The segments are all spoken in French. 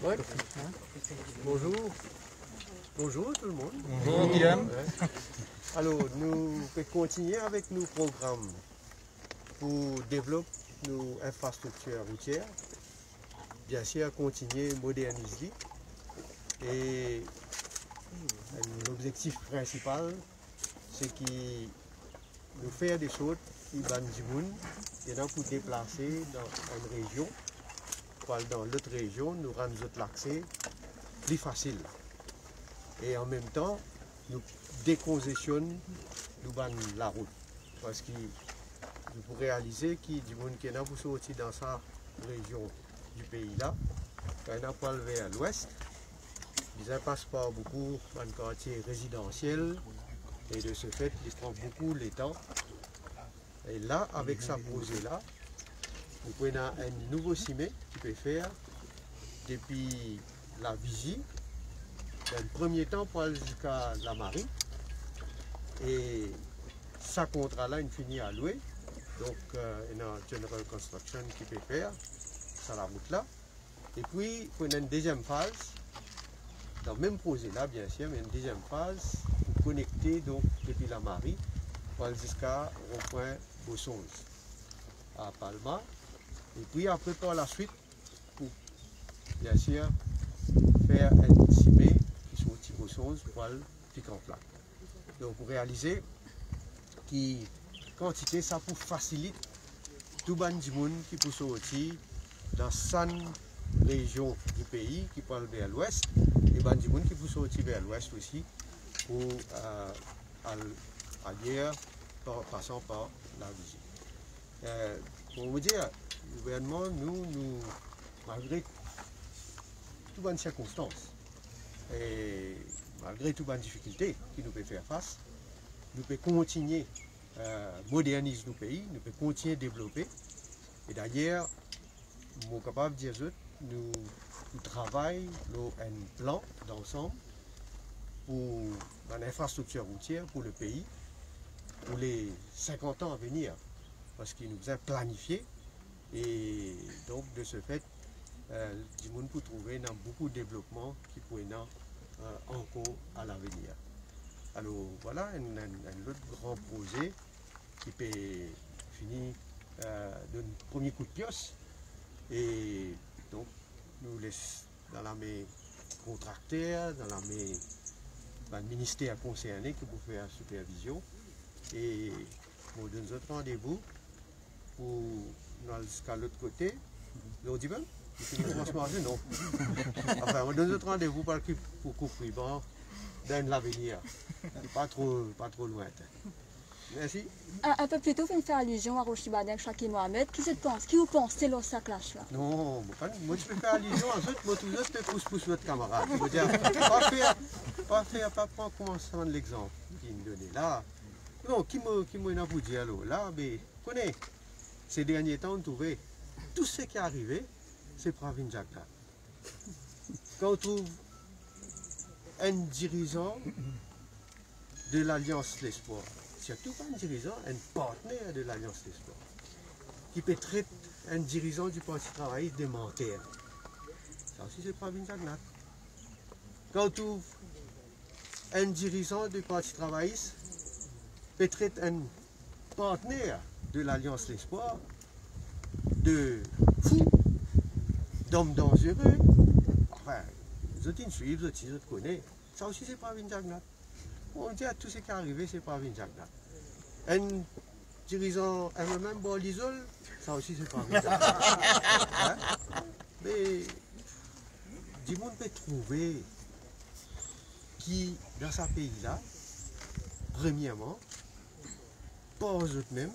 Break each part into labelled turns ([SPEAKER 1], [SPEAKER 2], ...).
[SPEAKER 1] Ouais. Bonjour. Bonjour tout le monde.
[SPEAKER 2] Bonjour Guillaume.
[SPEAKER 1] Ouais. Alors, nous continuons avec nos programmes pour développer nos infrastructures routières. Bien sûr, continuer à moderniser. Et l'objectif principal, c'est que nous faire des choses qui vont pour déplacer dans une région, dans l'autre région, nous rendre l'accès plus facile. Et en même temps, nous décongestionnons la route. Parce que nous pouvons réaliser qu'il y a des gens qui sont sortis dans sa région du pays là, quand ils pas vers l'ouest, ils ne passent pas beaucoup dans le quartier résidentiel et de ce fait, ils prennent beaucoup le temps. Et là, avec sa posée-là, vous pouvez un nouveau cimé qui peut faire depuis la Vigie, dans le premier temps pour aller jusqu'à la marine. Et ça contrat-là, il finit à louer. Donc, il y a une General Construction qui peut faire ça la route-là. Et puis, il y a une deuxième phase, dans le même projet-là, bien sûr, mais une deuxième phase pour connecter donc, depuis la marine pour aller jusqu'à rond-point Bossons à Palma. Et puis après par la suite, pour bien sûr faire un cimé qui sont petits Bossons pour aller piquer en plat. Donc pour réaliser qui quantité ça pour faciliter tout le monde qui peut sortir dans 100 régions du pays qui parlent vers l'ouest et ben du monde qui peut sortir vers l'ouest aussi pour ailleurs passant par la Vigie. Pour vous dire, le gouvernement, nous malgré toutes les circonstances et malgré toutes les difficultés qui nous peut faire face, nous pouvons continuer à moderniser nos pays, nous pouvons continuer à développer. Et d'ailleurs, je suis capable de dire que nous travaillons un plan d'ensemble pour l'infrastructure routière pour le pays pour les 50 ans à venir. Parce qu'il nous a planifié et donc de ce fait, du monde pour trouver dans beaucoup de développement qui pourrait encore à l'avenir. Alors voilà un autre grand projet qui peut finir d'un premier coup de pioche et donc nous laisse dans la main contracteur, dans la main du ministère concerné qui peut faire la supervision et on donne notre rendez-vous pour jusqu'à l'autre côté. On dit bien, non. Enfin, on donne notre rendez-vous pour couvrir dans l'avenir. Pas trop loin. Merci.
[SPEAKER 3] Un peu plus tôt, vous me faire allusion à Rochibadek, Chaki Mohamed. Qui vous pensez dans sa classe là?
[SPEAKER 1] Non, moi je peux faire allusion à eux, moi toujours je pousse votre camarade. Je veux dire, pas prendre commencement de l'exemple qui me donnait là. Non, qui m'a vous dire là, mais connaissez, ces derniers temps, on trouvait tout ce qui est arrivé, c'est Pravin Jagdar. Quand on trouve un dirigeant de l'Alliance L'Espoir, surtout pas un dirigeant, un partenaire de l'Alliance L'Espoir, qui peut traiter un dirigeant du Parti travailliste de menteur. Ça aussi, c'est Pravin Jagdar. Quand on trouve un dirigeant du Parti travailliste, peut traiter un partenaire de l'Alliance L'Espoir de fou, d'homme dangereux. Enfin, les autres suivent, les autres connaissent. Ça aussi, c'est Pravin Jagdar. On dit à tout ce qui est arrivé, c'est Pravin Jagdar. Un dirigeant MMM Bolisol, ça aussi, c'est Pravin Jagdar. Hein? Mais, du monde peut trouver qui, dans ce pays-là, premièrement, pas aux autres mêmes,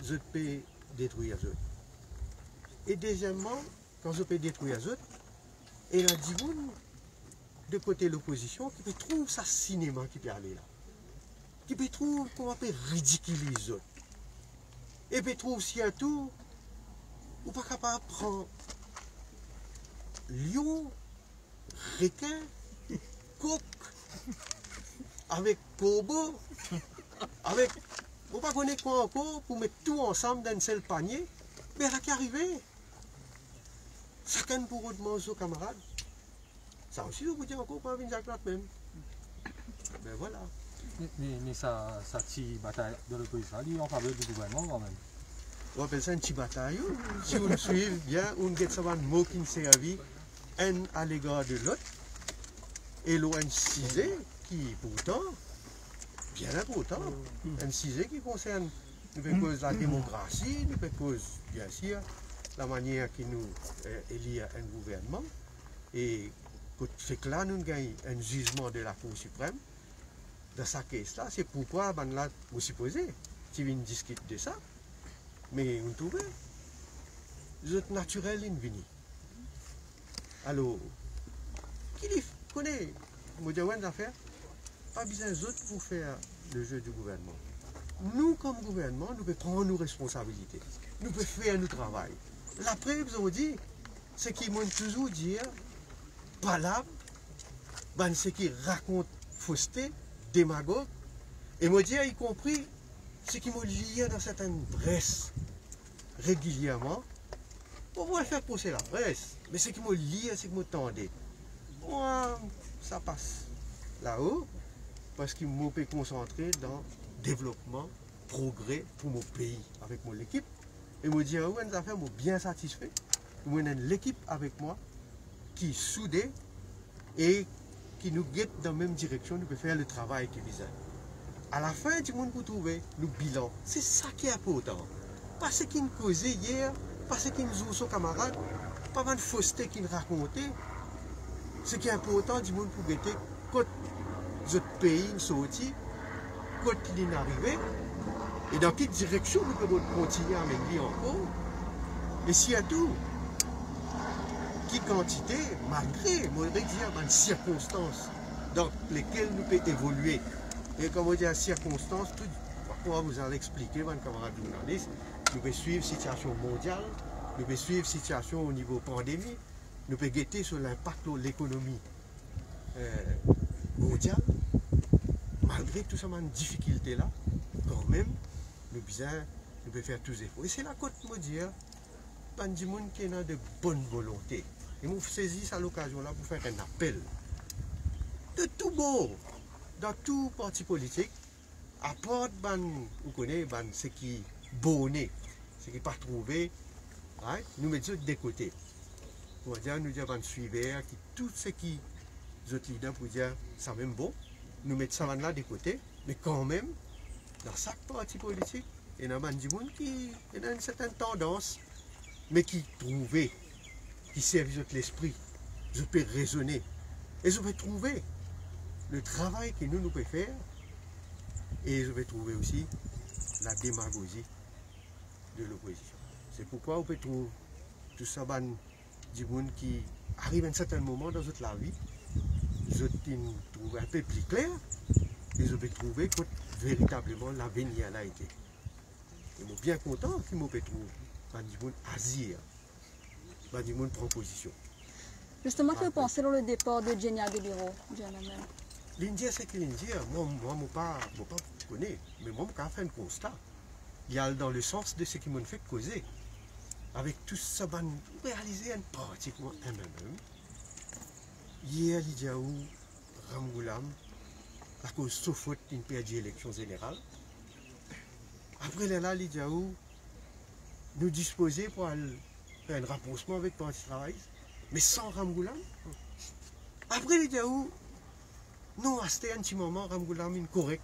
[SPEAKER 1] je peux détruire les autres. Et deuxièmement, quand je peux détruire les autres, il y a des gens de côté de l'opposition qui peut trouver ça cinéma qui peut aller là. Qui peut trouver comment on peut ridiculiser les autres. Et peut trouver surtout, on n'est pas capable de prendre lion, requin, coq, avec corbeau, avec, on ne va pas connaître quoi encore pour mettre tout ensemble dans un seul panier, mais elle a qu'à arriver. chacun pour autre aux camarades. Ça aussi, vous dites encore pas venir avec même. Ben voilà.
[SPEAKER 2] Mais ça tire bataille de l'opposition en faveur du gouvernement quand même.
[SPEAKER 1] On appelle ça une petite bataille. Si vous le suivez bien, on get ça un mot qui ne servi un à l'égard de l'autre. Et l'on cisé qui pourtant, bien important, un cisé qui concerne, nous fait cause la démocratie, nous fait cause, bien sûr, la manière qui nous élit un gouvernement. Et c'est que là, nous gagnons un jugement de la Cour suprême. Dans sa caisse-là, c'est pourquoi, ben là, vous supposez, si vous discutez de ça, mais vous trouvez, vous êtes naturel, in vini. Alors, qui dit, connaît, vous dites, une affaire, pas besoin d'autres pour faire le jeu du gouvernement. Nous, comme gouvernement, nous pouvons prendre nos responsabilités. Nous pouvons faire notre travail. La preuve, je vous dis, c'est qu'ils m'ont toujours dit, palable, ben, ce qui raconte fausseté, démagogue, et me dire, y compris, ce qui me lié dans certaines presses régulièrement, pour pouvoir faire pousser la presse, mais ce qui me lié, c'est que me tendait. Moi, ça passe là-haut, parce qu'il m'a pu concentrer dans développement, progrès pour mon pays, avec mon équipe, et me dire, oui, nous avons bien satisfait, nous avons l'équipe avec moi, qui est soudée, et qui nous guette dans la même direction, nous pouvons faire le travail qui vise. À la fin du monde pour trouver le bilan. C'est ça qui est important. Pas ce qu'il nous causait hier, pas ce qu'il nous joue son camarade, pas une fausseté qu'il nous racontait. Ce qui est important du monde pour guetter quand notre pays nous sorti, quand il est arrivé, et dans quelle direction nous pouvons continuer à mener encore. Et surtout, qui quantité, malgré, moi je dire, les circonstances dans lesquelles nous pouvons évoluer. Et comme on dit, les circonstances, tout, pourquoi vous allez expliquer, mes camarades journalistes, nous pouvons suivre la situation mondiale, nous pouvons suivre la situation au niveau pandémie, nous pouvons guetter sur l'impact de l'économie mondiale. Malgré tout ça, une difficulté là, quand même, nous pouvons faire tous les efforts. Et c'est là qu'on me dit, pas du monde qui a de bonne volonté. Et nous saisissons à l'occasion là pour faire un appel de tout bord, dans tout parti politique, à part, vous connaissez, ce qui est bonné, ce qui n'est pas trouvé, right? Nous mettons de côté. Pour dire, nous disons, suivre, tout ce qui est autres leaders pour dire, ça même bon, nous mettons ça là de côté, mais quand même, dans chaque parti politique, il y a des gens qui ont une certaine tendance, mais qui trouvent, qui servent l'esprit, je peux raisonner, et je vais trouver le travail que nous pouvons faire, et je vais trouver aussi la démagogie de l'opposition. C'est pourquoi on peut trouver tout ça, du monde qui arrive à un certain moment dans notre la vie, je trouve un peu plus clair, et je vais trouver que véritablement l'avenir a été. Et je suis bien content qu'il me trouve du monde azir, du monde proposition.
[SPEAKER 3] Justement, que vous pensez dans le départ de Jenny Aguilera,
[SPEAKER 1] l'Indien, c'est que l'Indien, moi, je ne pas connais, mais moi, je fait un constat. Il y a dans le sens de ce qui m'a fait causer. Avec tout ça, on réalisé pratiquement un même. Hier, il y a eu Ramgoulam, à cause de faute d'une perdue élection générale. Après là, il y a eu nous disposer pour faire un rapprochement avec le Parti travail, mais sans Ramgoulam. Après, il y a eu nous, à un petit moment, Ramgoulam est correct.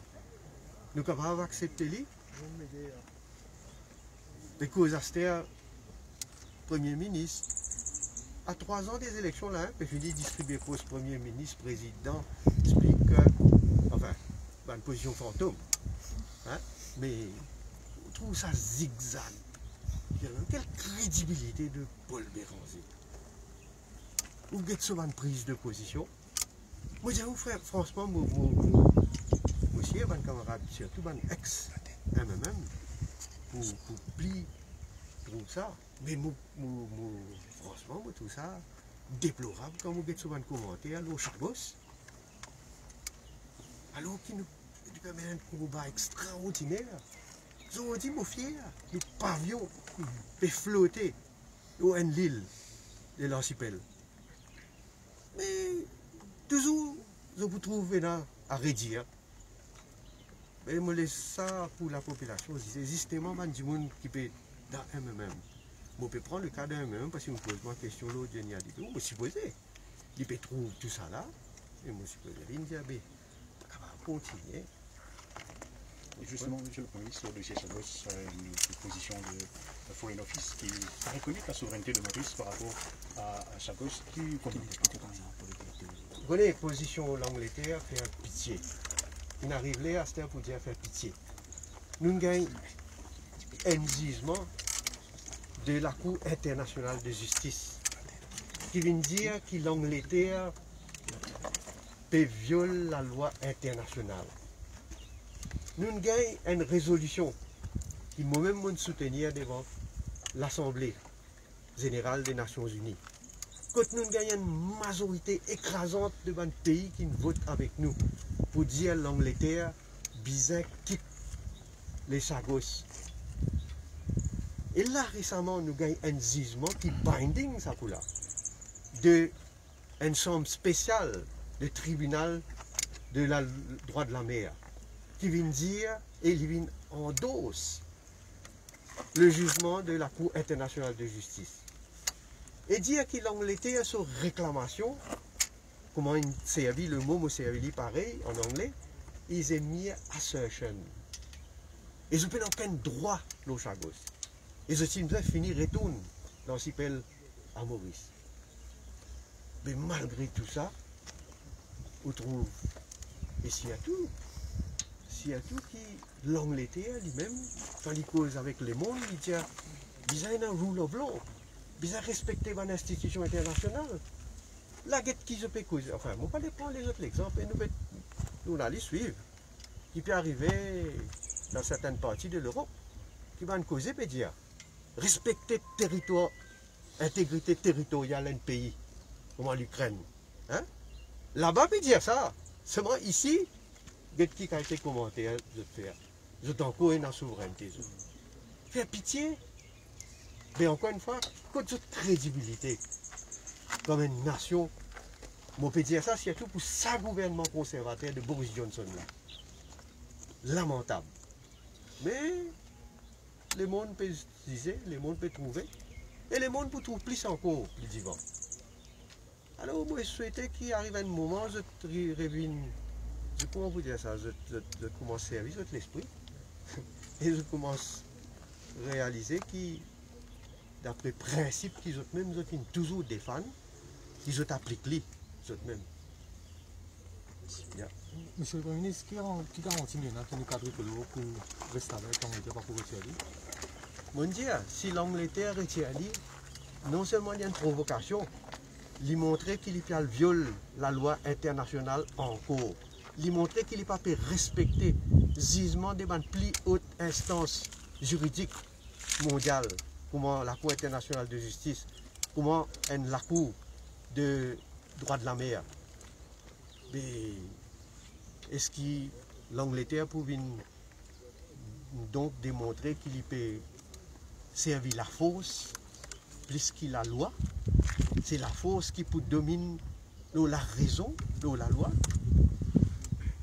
[SPEAKER 1] Nous sommes capables d'accepter lui. Parce que c'était Premier ministre. À 3 ans des élections, là, il finit de distribuer poste Premier ministre, président, speaker, enfin, une position fantôme. Hein? Mais on trouve ça zigzag. Quelle crédibilité de Paul Béranger. Vous avez souvent une prise de position. Moi, je vous frère, franchement, monsieur, mon camarade, surtout mon ex-MMM, pour plier tout ça. Mais franchement, tout ça, déplorable quand vous avez souvent commenté, alors Chabos, alors qu'il nous permet un combat extraordinaire. Ils ont dit, mon fier, le pavillon peut flotter dans une île. de l'archipel. Mais toujours, je vous trouve là à redire. Mais je laisse ça pour la population. C'est justement du monde qui peut dans MMM. Je peux prendre le cas d'un MMM parce que je me pose ma question l'autre, je me dit, je me suis posé. Il peut trouver tout ça là. Et je me suis posé. Il me dit, ben, on va continuer.
[SPEAKER 4] Justement, Monsieur le Premier ministre, sur le dossier Chagos, une position de Foreign Office qui reconnaît la souveraineté de Maurice par rapport à Chagos, qui continue d'expliquer comme ça.
[SPEAKER 1] Vous voyez, position de l'Angleterre, faire pitié. Il arrive là à ce pour dire faire pitié. Nous gagnons un jugement de la Cour internationale de justice qui vient dire que l'Angleterre peut violer la loi internationale. Nous gagnons une résolution qui moi-même soutenir devant l'Assemblée générale des Nations Unies. Quand nous gagnons une majorité écrasante de pays qui votent avec nous pour dire l'Angleterre, bizarre, quitte les Chagos. Et là, récemment, nous gagnons un jugement qui binding ça pour là, de une chambre spéciale de tribunal de la droit de la mer, qui vient dire, et il vient endosse le jugement de la Cour internationale de justice. Et dire que l'Angleterre, sur réclamation, comment il servi, le mot me servi pareil en anglais, ils ont mis assertion. Et je n'ai aucun droit, le Chagos. Et je suis fini, retourne dans l'archipel à Maurice. Mais malgré tout ça, on trouve, et s'il y a tout qui l'Angleterre lui-même, quand il cause avec le monde, il dit, il y a un rule of law. Ils ont respecté l'institution internationale. La guette qui se peut causer. Enfin, on ne peut pas prendre les autres exemples et nous allons suivre. Qui peut arriver dans certaines parties de l'Europe, qui va nous causer, peut dire, respecter territoire, intégrité territoriale d'un pays, comme l'Ukraine. Hein? Là-bas, peut dire ça. Seulement ici, guette qui a été commenté, je t'encourage dans la souveraineté. Faire pitié. Mais encore une fois, quand cette crédibilité, comme une nation, on peut dire ça surtout pour sa gouvernement conservateur de Boris Johnson là. Lamentable. Mais le monde peut dire, le monde peut trouver, et le monde peut trouver plus encore plus divin. Alors moi je souhaitais qu'il arrive un moment, je revienne, comment vous dire ça, je commence à servir l'esprit, et je commence à réaliser qu'il d'après principe qu'ils ont même toujours défendent, qu'ils ont appliqué même.
[SPEAKER 2] Yeah. Monsieur le Premier ministre, qui garantit maintenant qu'il nous cadre pour rester avec l'Angleterre pour retirer?
[SPEAKER 1] Mon Dieu, si l'Angleterre retire, non seulement il y a une provocation, lui montrer qu'il viole la loi internationale en cours, lui montrer qu'il n'est pas pu respecter le jugement des plus hautes instances juridiques mondiales, comment la Cour internationale de justice, comment la Cour de droit de la mer. Mais est-ce que l'Angleterre pouvait donc démontrer qu'il peut servir la force plus que la loi? C'est la force qui peut dominer la raison de la loi?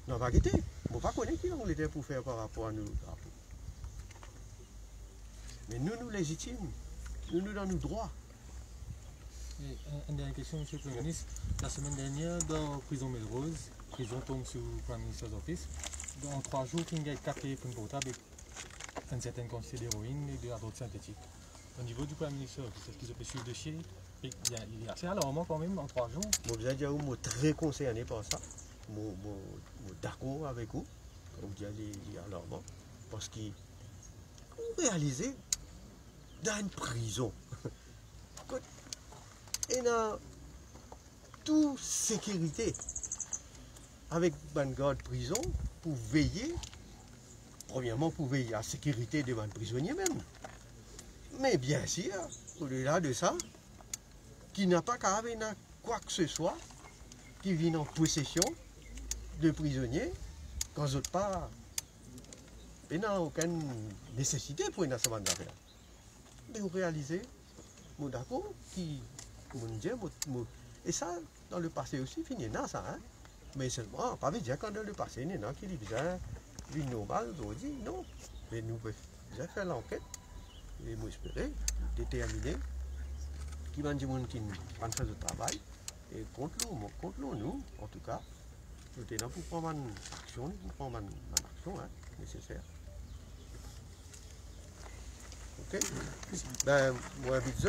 [SPEAKER 1] Non, va quitter. On ne va pas connaître qui l'Angleterre pour faire par rapport à nous. Mais nous légitimes, nous dans nos droits.
[SPEAKER 2] Une dernière question, Monsieur le Premier ministre. La semaine dernière, dans la prison Melrose, prison tombe sous le Prime Minister's Office, dans 3 jours, il y a 4 téléphones portables et une certaine quantité d'héroïne et de la drogue synthétique. Au niveau du Prime Minister's Office, est-ce qu'ils ont pu suivre le dossier? Il est assez alarmant quand même en 3 jours.
[SPEAKER 1] Moi, je suis très concerné par ça. Je suis d'accord avec vous. Comme je dis, il est alarmant. Parce qu'ils ont réalisé dans une prison. Et dans toute sécurité avec une garde prison pour veiller, premièrement pour veiller à la sécurité des prisonniers même. Mais bien sûr, au-delà de ça, qui n'a pas qu'à avoir quoi que ce soit qui vient en possession de prisonniers quand ils n'ont pas aucune nécessité pour une affaire. Mais vous réalisez, mon d'accord, qui Et ça, dans le passé aussi, fini là, ça. Hein? Mais seulement, pas veut dire quand dans le passé, il y en a qui disent vie normale, aujourd'hui, non. Mais nous devons faire l'enquête et nous espérer déterminer qui va dire qui va faire le travail. Et contre nous, en tout cas, nous sommes là pour prendre une action, hein, nécessaire. Ok? Ben, moi, vite,